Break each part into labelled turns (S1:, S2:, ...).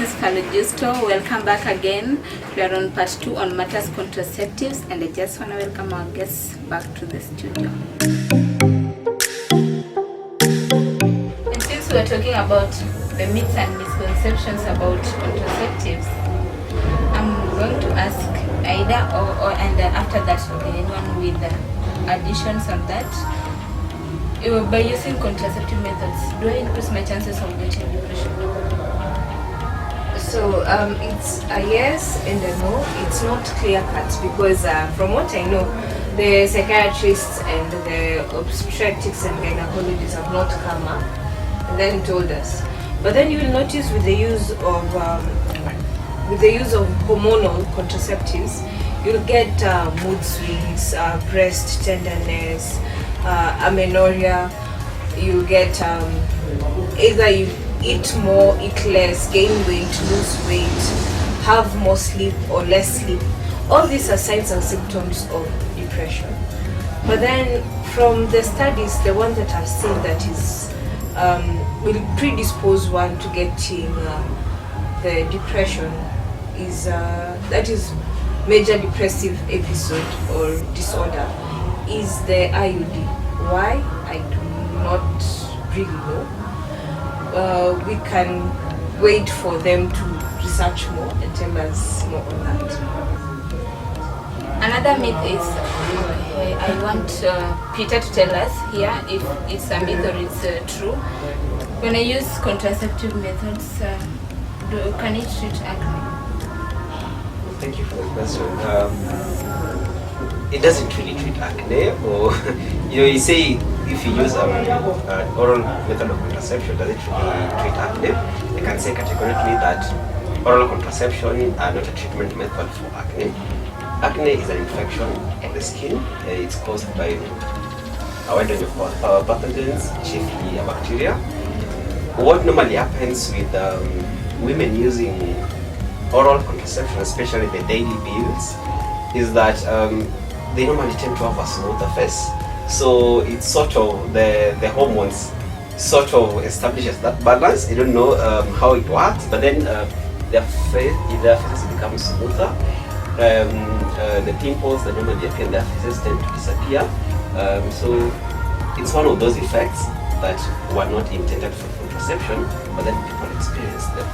S1: is Justo. Welcome back again. We are on part 2 on matters contraceptives, and I just want to welcome our guests back to the studio. And since we are talking about the myths and misconceptions about contraceptives, I'm going to ask Aida and after that anyone with additions on that. By using contraceptive methods, do I increase my chances of getting depression?
S2: So it's a yes and a no. It's not clear cut because from what I know, the psychiatrists and the obstetrics and gynecologists have not come up and then told us. But then you will notice with the use of hormonal contraceptives, you'll get mood swings, breast tenderness, amenorrhea. You get either you eat more, eat less, gain weight, lose weight, have more sleep or less sleep. All these are signs and symptoms of depression. But then from the studies, the one that I've seen that is will predispose one to getting the depression is that is major depressive episode or disorder is the IUD. Why? I do not really know. We can wait for them to research more and tell us more on that.
S1: Another myth is, I want Peter to tell us here if it's a myth or it's true. When I use contraceptive methods, can it treat acne?
S3: Thank you for the question. It doesn't really treat acne, or you say if you use an oral method of contraception, does it really treat acne? I can say categorically that oral contraception are not a treatment method for acne. Acne is an infection of the skin. It's caused by a wide range of pathogens, chiefly bacteria. What normally happens with women using oral contraception, especially the daily pills, is that they normally tend to have a smoother face. So it's sort of the hormones sort of establishes that balance. I don't know how it works, but then their faces become smoother. The pimples that normally appear in their faces tend to disappear. So it's one of those effects that were not intended for contraception, but then people experience them.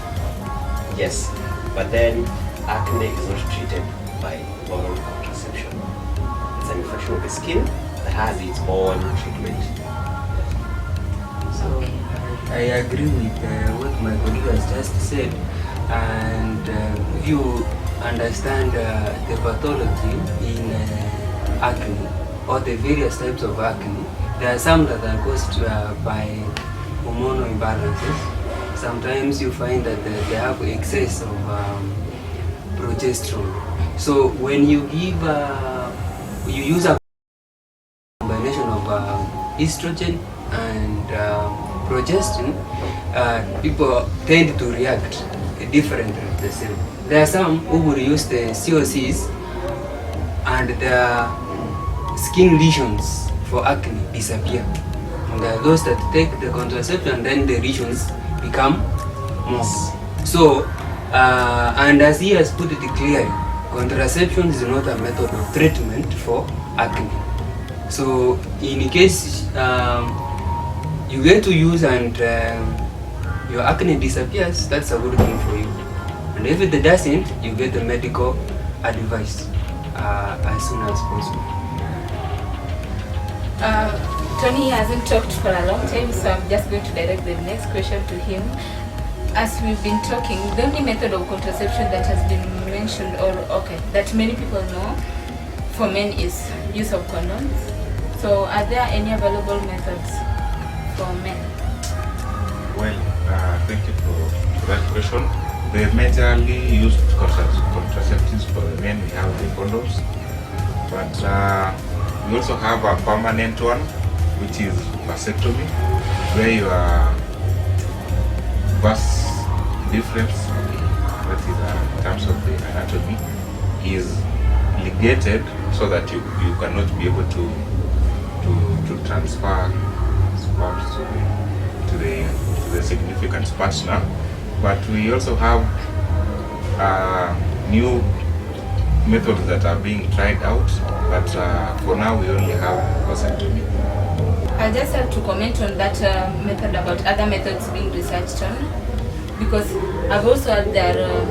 S3: Yes, but then acne is not treated by oral contraception. It's an infection of the skin that has its own treatment.
S4: So I agree with what my colleague has just said, and if you understand the pathology in acne or the various types of acne, there are some that are caused by hormonal imbalances. Sometimes you find that they have excess of progesterone. So when you give, you use a combination of estrogen and progesterone, people tend to react differently the same. There are some who will use the COCs and the skin lesions for acne disappear. And there are those that take the contraception and then the lesions become more. So, and as he has put it clearly, contraception is not a method of treatment for acne. So, in case you get to use and your acne disappears, that's a good thing for you. And if it doesn't, you get the medical advice as soon as possible.
S1: Tony hasn't talked for a long time, so I'm just going to direct the next question to him. As we've been talking, the only method of contraception that has been mentioned, or that many people know for men is use of condoms. So are there any available methods for men?
S5: Well, thank you for that question. The majorly used contraceptives for the men, we have the condoms, but we also have a permanent one, which is vasectomy, where your vas difference, that is in terms of the anatomy, is ligated so that you cannot be able to transfer sperms to the significant partner. but we also have new methods that are being tried out, but for now we only have vasectomy.
S1: I just have to comment on that method about other methods being researched on, because I've also heard there are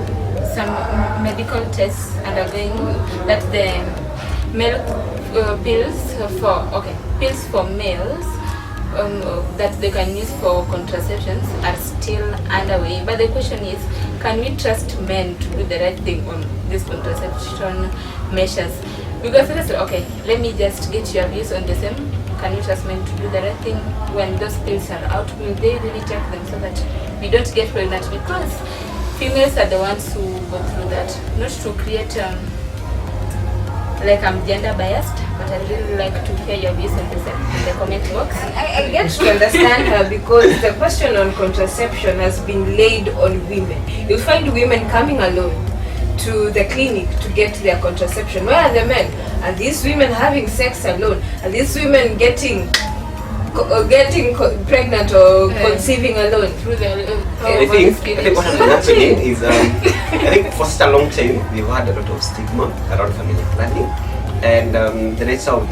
S1: some medical tests undergoing that the male pills for males that they can use for contraceptions are still underway. But the question is, can we trust men to do the right thing on these contraception measures? Because okay, let me just get your views on the same. Can we trust men to do the right thing when those pills are out? Will they really take them so that we don't get pregnant? Because females are the ones who go through that. Not to create like I'm gender biased, but I'd really like to hear your views on this in the comment box.
S2: I get to understand her, because the question on contraception has been laid on women. You'll find women coming alone to the clinic to get their contraception. Where are the men? Are these women having sex alone? Are these women getting pregnant or conceiving alone?
S1: Through the
S3: I think what I'm happening is I think for such a long time we've had a lot of stigma around family planning, and the nature of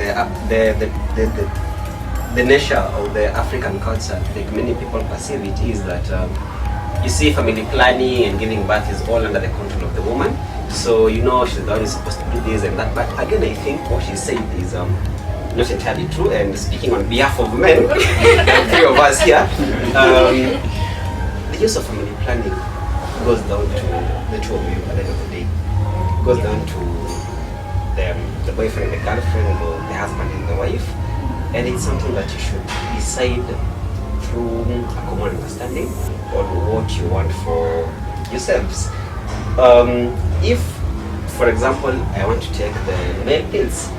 S3: the nature of the African culture, like many people perceive it, is that you see family planning and giving birth is all under the control of the woman. So you know she's the one who's supposed to do this and that. But again, I think what she said is not entirely true. And speaking on behalf of men, three of us here, the use of family planning goes down to the two of you at the end of the day. It goes down to the boyfriend, the girlfriend, or the husband and the wife. And it's something that you should decide through a common understanding on what you want for yourselves. If, for example, I want to take the male pills,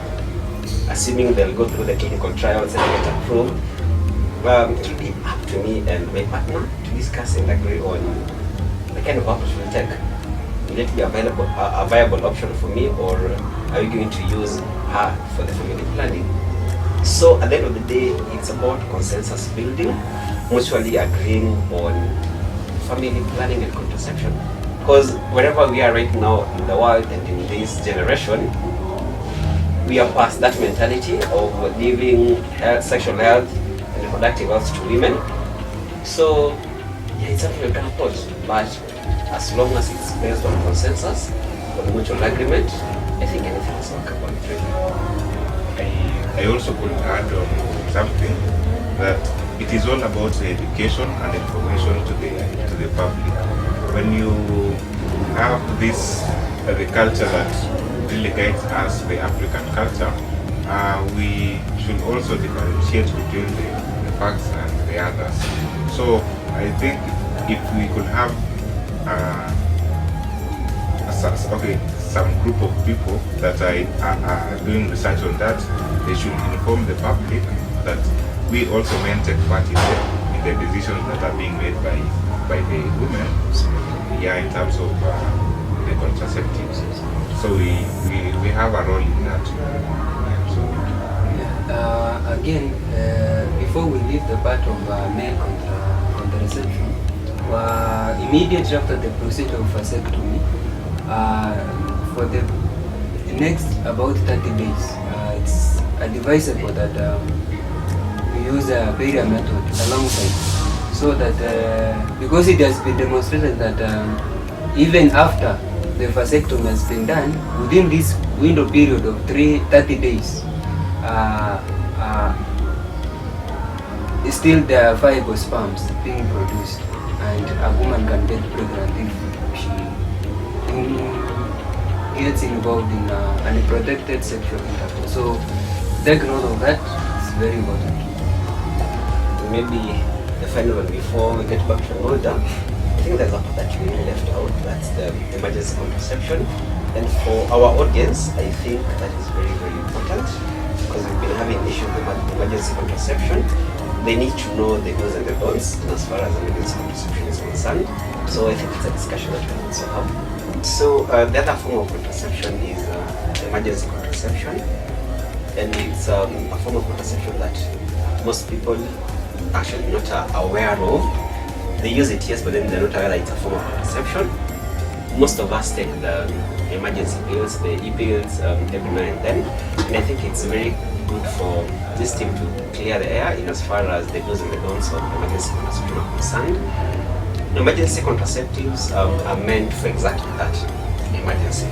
S3: assuming they'll go through the clinical trials and get approved, it will be up to me and my partner to discuss and agree on the kind of approach we'll take. Will it be a viable option for me, or are we going to use her for the family planning? So at the end of the day, it's about consensus building, mutually agreeing on family planning and contraception. Because wherever we are right now in the world and in this generation, we are past that mentality of giving sexual health and reproductive health to women. So yeah, it's something we can approach, but as long as it's based on consensus, on mutual agreement, I think anything is workable.
S5: I also could add on something, that it is all about the education and information to the public. When you have this the culture that really guides us, the African culture, we should also differentiate between the facts and the others. So I think if we could have some group of people that are doing research on that, they should inform the public that we also men take part in the decisions that are being made by the women, in terms of the contraceptives. So we have a role in that.
S4: Again, before we leave the part of male contraception, immediately after the procedure of vasectomy, for the next about 30 days, it's advisable that we use a barrier method alongside, so that because it has been demonstrated that even after the vasectomy has been done, within this window period of 30 days, still there are viable sperms being produced, and a woman can get pregnant if she gets involved in unprotected sexual intercourse. So take note of that, it's very important.
S3: Maybe the final one before we get back to the order, I think there's a part that you left out, that's the emergency contraception. And for our audience, I think that is very, very important, because we've been having issues with emergency contraception. They need to know the do's and the don'ts as far as emergency contraception is concerned. So I think it's a discussion that we can also have. So the other form of contraception is emergency contraception, and it's a form of contraception that most people actually not aware of. they use it, yes, but then they're not aware that it's a form of contraception. Most of us take the emergency pills, the e-pills, every now and then, and I think it's very good for this team to clear the air in as far as the do's and the don'ts of emergency contraception are concerned. Emergency contraceptives are meant for exactly that, emergency.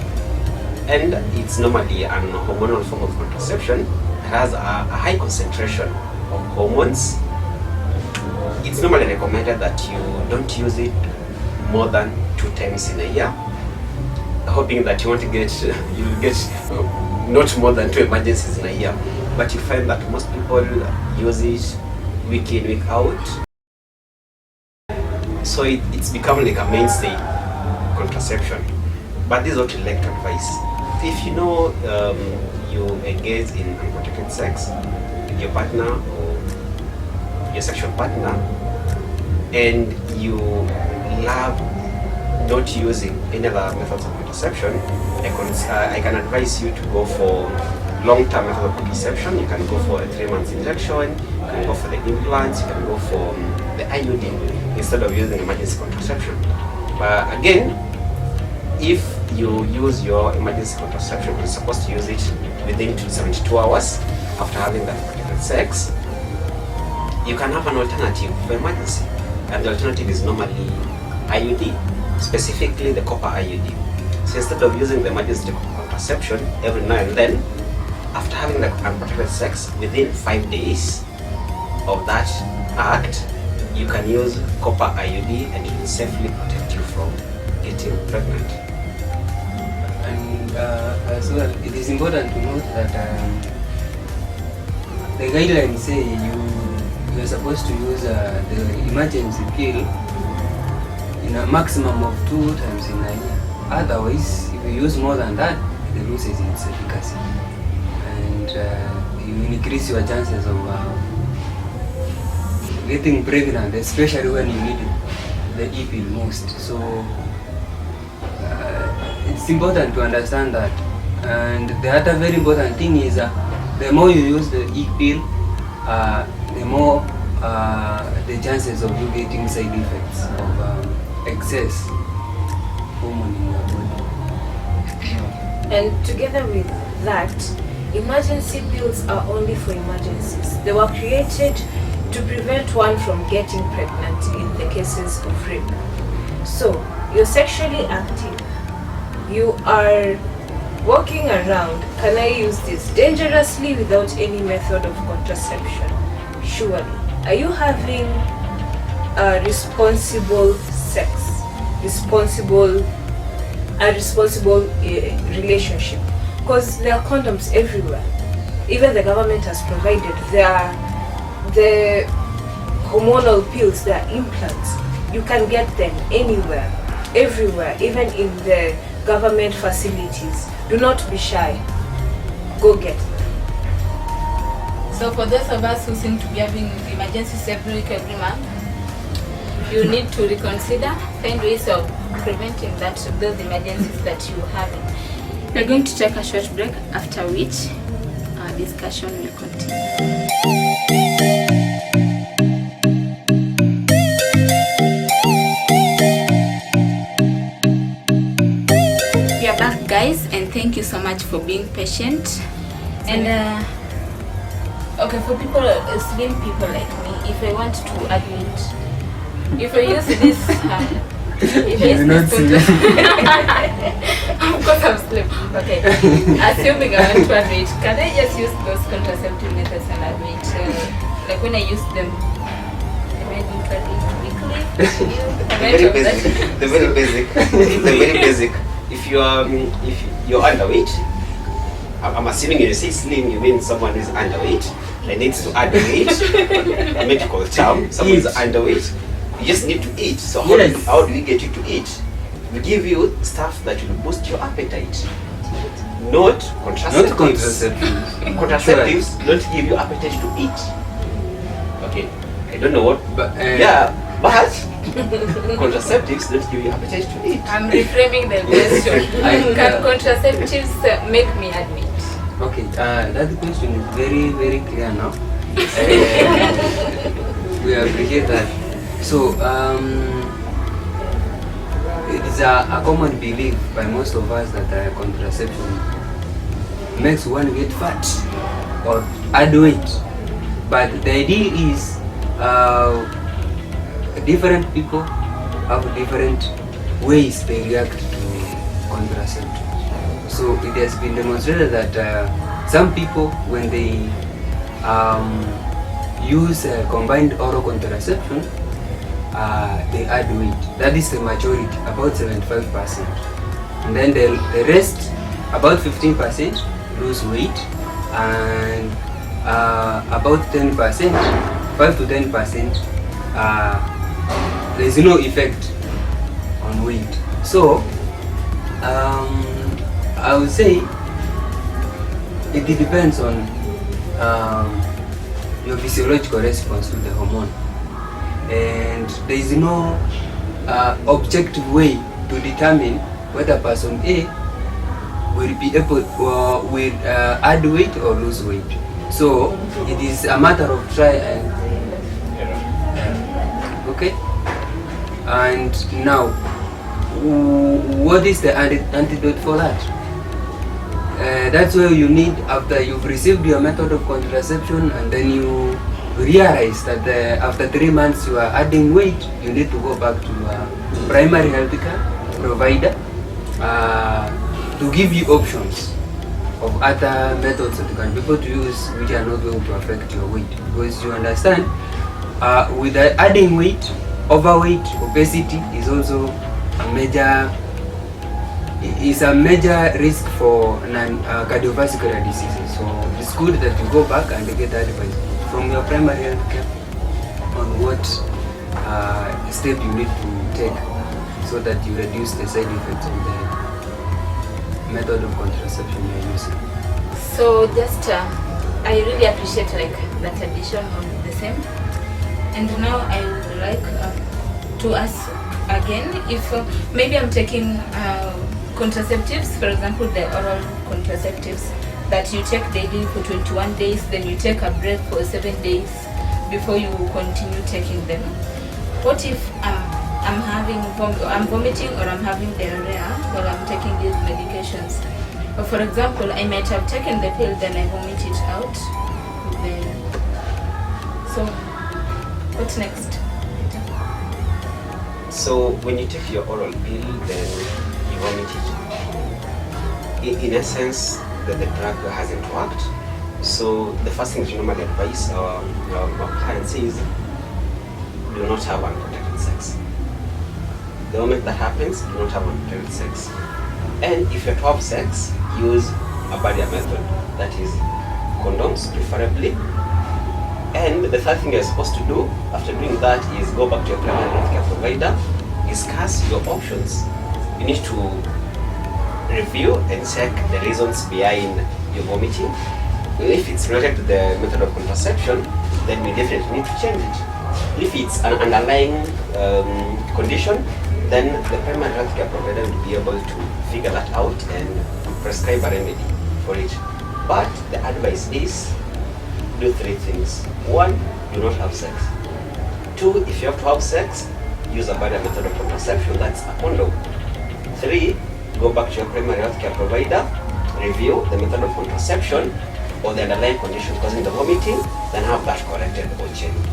S3: And it's normally an hormonal form of contraception. It has a high concentration of hormones. It's normally recommended that you don't use it more than 2 times in a year, hoping that you get not more than 2 emergencies in a year. But you find that most people use it week in, week out. So it's become like a mainstay contraception. But this is what we like to advise. If you know you engage in unprotected sex with your partner or your sexual partner, and you love not using any other methods of contraception, I can advise you to go for long-term method of contraception. You can go for a 3-month injection, you can go for the implants, you can go for the IUD instead of using emergency contraception. But again, if you use your emergency contraception, you're supposed to use it within 72 hours after having that protected sex. You can have an alternative for emergency, and the alternative is normally IUD, specifically the copper IUD. So instead of using the emergency contraception every now and then, after having the unprotected sex, within 5 days of that act, you can use copper IUD and it will safely protect you from getting pregnant.
S4: And as well, it is important to note that the guidelines say you are supposed to use the emergency pill in a maximum of 2 times in a year. Otherwise, if you use more than that, it loses its efficacy, and you increase your chances of getting pregnant, especially when you need the e-pill most. So it's important to understand that. And the other very important thing is the more you use the e-pill, the more the chances of you getting side effects of excess hormone in your body.
S2: And together with that, emergency pills are only for emergencies. They were created to prevent one from getting pregnant in the cases of rape. So, you're sexually active, you are walking around, can I use this dangerously without any method of contraception? Surely. Are you having a responsible sex? A responsible relationship? Because there are condoms everywhere. Even the government has provided. There are the hormonal pills, there are implants. You can get them anywhere, everywhere, even in the government facilities. Do not be shy. Go get them.
S1: So for those of us who seem to be having emergencies every week, every month, you need to reconsider, find ways of preventing those emergencies that you have. We're going to take a short break, after which our discussion will continue. We are back, guys, and thank you so much for being patient. And okay, for people, slim people like me, if I want to admit, if I use this, if I use this, of course I'm slim. Okay, assuming I want to admit, can I just use those contraceptive methods and admit, like when I use them, am I doing it weekly?
S3: The very basic. If you're underweight, I'm assuming when you say slim, you mean someone who is underweight and needs to add weight. A medical term, someone is underweight. You just need to eat. So how do we get you to eat? We give you stuff that will boost your appetite. Not contraceptives. Contraceptives don't give you appetite to eat. Okay, I don't know what, but but contraceptives don't give you appetite to eat.
S1: I'm reframing the question. Can contraceptives make me admit?
S4: Okay, that question is very, very clear now. We appreciate that. So it is a common belief by most of us that contraception makes one get fat or add weight. But the idea is different people have different ways they react to contraception. So it has been demonstrated that some people, when they use combined oral contraception, they add weight. That is the majority, about 75%. And then the rest, about 15%, lose weight, and about 10%, 5 to 10%, there is no effect on weight. So I would say it depends on your physiological response to the hormone, and there is no objective way to determine whether person A will be able will add weight or lose weight. So it is a matter of try and okay. And now, what is the antidote for that? That's where you need, after you've received your method of contraception and then you realize that after 3 months you are adding weight, you need to go back to a primary health care provider to give you options of other methods that you can be able to use which are not going to affect your weight. Because you understand, with adding weight, overweight, obesity is also a major risk for cardiovascular diseases. So it's good that you go back and get advice from your primary health care on what step you need to take so that you reduce the side effects of the method of contraception you are using.
S1: So just I really appreciate like that addition on the same. And now I would like to ask again if maybe I'm taking contraceptives, for example the oral contraceptives that you take daily for 21 days, then you take a break for 7 days before you continue taking them. What if I'm vomiting or I'm having diarrhea while I'm taking these medications? Or for example, I might have taken the pill, then I vomit it out. So what's next?
S3: So when you take your oral pill, then you vomit it. In essence, that the drug hasn't worked. So the first thing to normally advise our clients is do not have unprotected sex. The moment that happens, do not have unprotected sex. And if you're to have sex, use a barrier method, that is condoms preferably. And the third thing you're supposed to do after doing that is go back to your primary healthcare provider, discuss your options. You need to review and check the reasons behind your vomiting. If it's related to the method of contraception, then we definitely need to change it. If it's an underlying condition, then the primary healthcare provider will be able to figure that out and prescribe a remedy for it. But the advice is do 3 things. 1, do not have sex. 2, if you have to have sex, use a barrier method of contraception, that's a condom. 3, go back to your primary healthcare provider, review the method of contraception or the underlying condition causing the vomiting, then have that corrected or changed.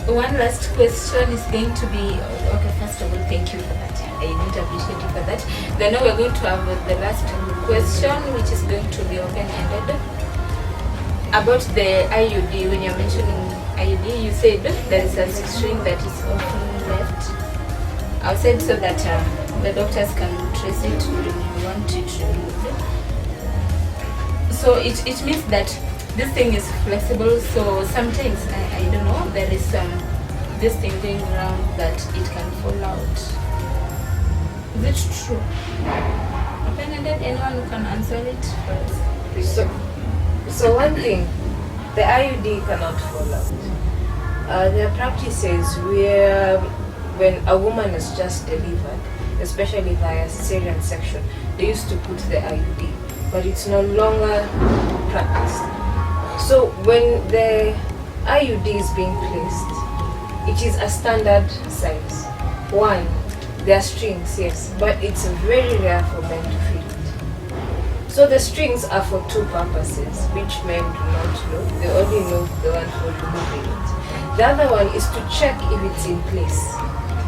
S1: One last question is going to be, okay, first of all, thank you for that. I really appreciate you for that. Then now we're going to have the last question, which is going to be open-ended. About the IUD, when you're mentioning IUD, you said there is a string that is often left outside so that the doctors can trace it when you want it removed. So it means that this thing is flexible, so sometimes, I don't know, there is this thing going around that it can fall out. Is it true? Open-ended, anyone who can answer it first?
S2: So one thing, the IUD cannot fall out. There are practices where when a woman is just delivered, especially via cesarean section, they used to put the IUD, but it's no longer practiced. So when the IUD is being placed, it is a standard size. One, there are strings, yes, but it's very rare for men to feel it. So the strings are for two purposes, which men do not know. They only know the one for removing it. The other one is to check if it's in place,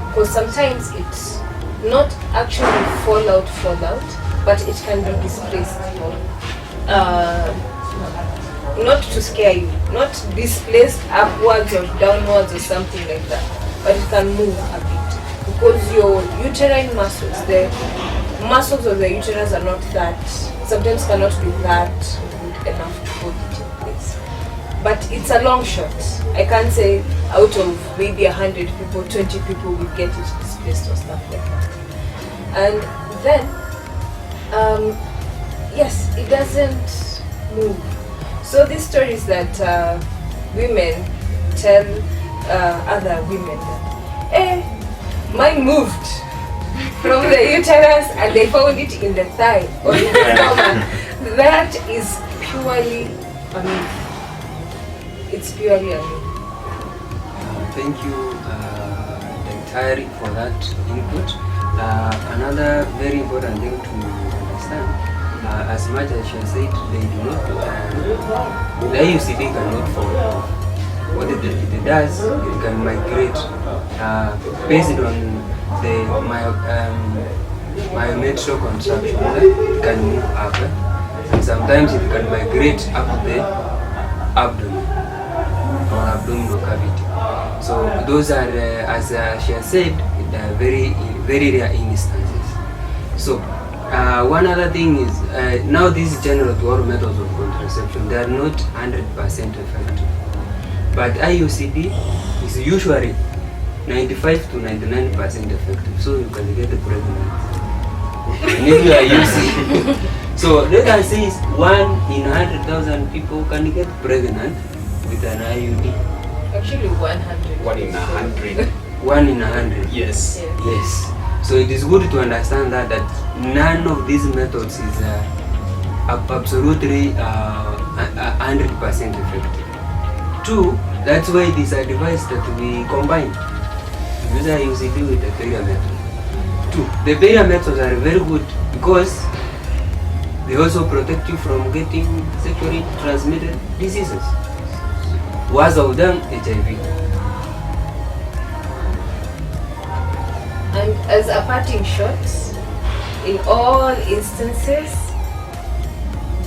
S2: because sometimes it's not actually fall out, but it can be displaced. Not to scare you, not displaced upwards or downwards or something like that, but it can move a bit because your uterine muscles, the muscles of the uterus are not that, sometimes cannot be that good enough to hold it in place. But it's a long shot. I can't say out of maybe 100 people, 20 people will get it displaced or stuff like that. And then, yes, it doesn't move. So these stories that women tell other women that, mine moved from the uterus and they found it in the thigh or in the stomach. That is purely a myth. It's purely a myth.
S4: Thank you, entirely for that input. Another very important thing to understand, as much as she said, they do not, the IUCD cannot fall. What it does, it can migrate based on the myometrial contraction. It can move up, and sometimes it can migrate up the abdomen or abdominal cavity. So those are, as she has said, very rare instances. So one other thing is, now these general to all methods of contraception, they are not 100% effective. But IUCD is usually 95 to 99% effective, so you can get pregnant. And if you are using, so let us say 1 in 100,000 people can get pregnant with an IUD.
S2: Actually 100.
S3: 1 in 100.
S4: 1 in 100.
S3: Yes.
S4: Yes. So it is good to understand that none of these methods is absolutely 100% effective. 2, that's why it is advised that we combine use IUCD with the barrier method. 2, the barrier methods are very good because they also protect you from getting sexually transmitted diseases. Worst of them, HIV.
S2: And as a parting shot, in all instances,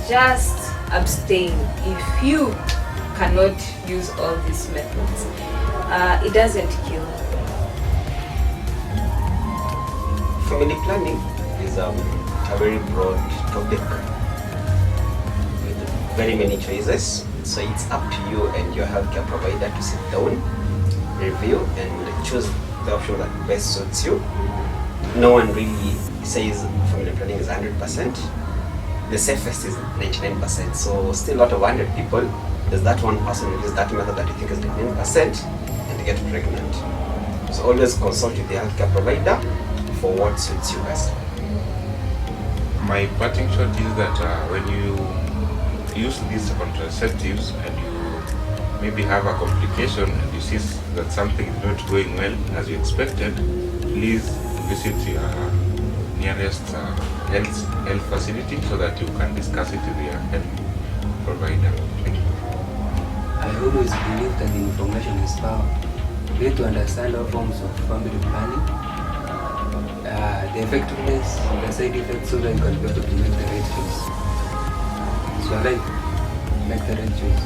S2: just abstain if you cannot use all these methods. It doesn't kill.
S3: Family planning is a very broad topic with very many choices. So it's up to you and your healthcare provider to sit down, review, and choose the option that best suits you. No one really says family planning is 100%. The safest is 99%. So still a lot of 100 people, there's that one person who uses that method that you think is 99% and get pregnant. So always consult with the healthcare provider for what suits you best.
S5: My parting shot is that when you use these contraceptives and you maybe have a complication and you see that something is not going well as you expected, please visit your nearest health facility so that you can discuss it with your health provider. Thank you.
S4: I always believe that information is power. We need to understand all forms of family planning, the effectiveness, the side effects, so that you can be able to make the right choice. So like, make the right choice.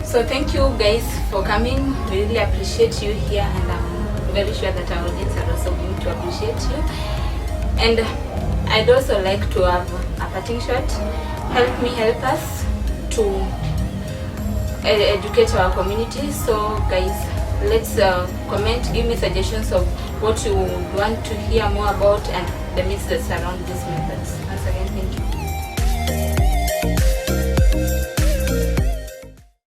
S1: So thank you guys for coming. We really appreciate you here, and I'm very sure that our audience are also going to appreciate you. And I'd also like to have a parting shot. Help me help us to educate our community. So guys, let's comment, give me suggestions of what you want to hear more about and the myths that surround these methods. Once again, thank you.